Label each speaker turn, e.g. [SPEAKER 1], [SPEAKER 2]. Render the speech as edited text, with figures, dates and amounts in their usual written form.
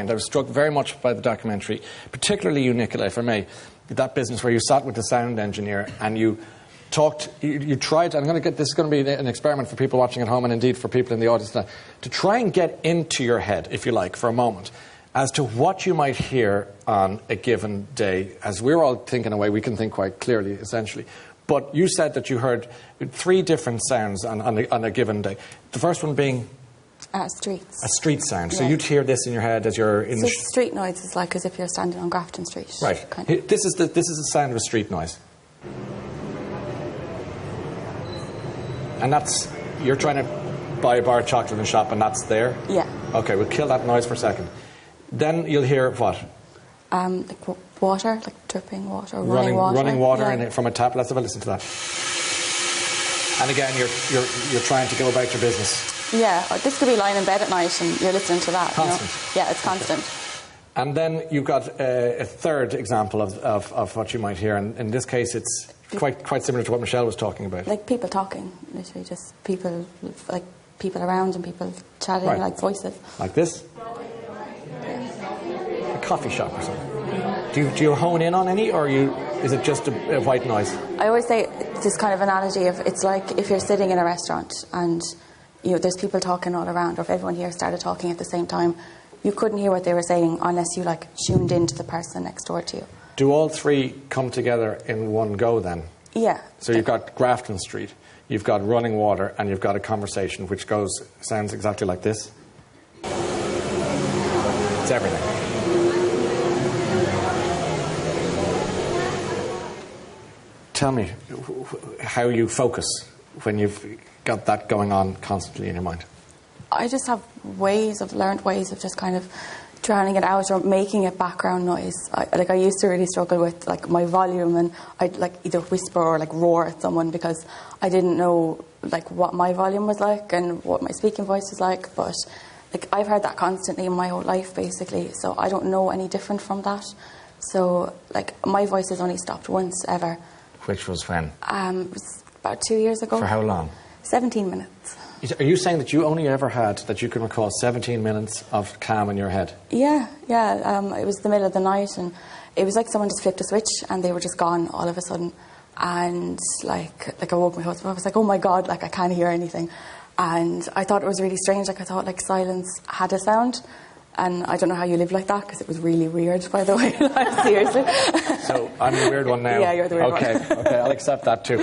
[SPEAKER 1] mind. I was struck very much by the documentary, particularly you, Nicola, if I may, that business where you sat with the sound engineer and you talked, you tried, this is going to be an experiment for people watching at home and indeed for people in the audience now, to try and get into your head, if you like, for a moment, as to what you might hear on a given day. As we're all thinking away, we can think quite clearly, essentially. But you said that you heard 3 different sounds on a given day. The first one being?
[SPEAKER 2] Streets. A
[SPEAKER 1] street sound.
[SPEAKER 2] Yeah.
[SPEAKER 1] So you'd hear this in your head as you're in the...
[SPEAKER 2] street noise is like as if you're standing on Grafton Street.
[SPEAKER 1] Right. Kind of. This is the sound of a street noise. And that's... You're trying to buy a bar of chocolate in a shop and that's there?
[SPEAKER 2] Yeah.
[SPEAKER 1] OK, we'll kill that noise for a second. Then you'll hear what?
[SPEAKER 2] Like water, like dripping water, running water.
[SPEAKER 1] Running water from a tap. Let's have a listen to that. And again, you're trying to go about your business. Yeah,
[SPEAKER 2] this could be lying in bed at night and you're listening to that.
[SPEAKER 1] Constant.
[SPEAKER 2] You know? Yeah, it's constant.
[SPEAKER 1] Okay. And then you've got a third example of what you might hear, and in this case it's quite similar to what Michelle was talking about.
[SPEAKER 2] Like people talking, literally just people, like people around and people chatting, right. Like voices.
[SPEAKER 1] Like this? A coffee shop or something. Do you hone in on any, or is it just a white noise?
[SPEAKER 2] I always say this kind of analogy of it's like if you're sitting in a restaurant and there's people talking all around, or if everyone here started talking at the same time, you couldn't hear what they were saying unless you like tuned into the person next door to you.
[SPEAKER 1] Do all 3 come together in one go then?
[SPEAKER 2] Yeah.
[SPEAKER 1] So you've got Grafton Street, you've got running water, and you've got a conversation which sounds exactly like this. It's everything. Tell me how you focus when you've got that going on constantly in your mind.
[SPEAKER 2] I just have learned ways of just kind of drowning it out or making it background noise. I used to really struggle with like my volume, and I'd like either whisper or like roar at someone because I didn't know like what my volume was like and what my speaking voice was like. But like I've heard that constantly in my whole life basically, so I don't know any different from that. So like my voice has only stopped once ever.
[SPEAKER 1] Which was when?
[SPEAKER 2] It was about 2 years ago.
[SPEAKER 1] For how long?
[SPEAKER 2] 17 minutes.
[SPEAKER 1] Are you saying that you only ever had, that you can recall 17 minutes of calm in your head?
[SPEAKER 2] Yeah. It was the middle of the night and it was like someone just flipped a switch and they were just gone all of a sudden. And like I woke my husband up. I was like, oh my God, like I can't hear anything. And I thought it was really strange. Like I thought like silence had a sound. And I don't know how you live like that because it was really weird, by the way. Like, seriously.
[SPEAKER 1] So I'm the weird one now.
[SPEAKER 2] Yeah, you're the weird one.
[SPEAKER 1] Okay, I'll accept that too.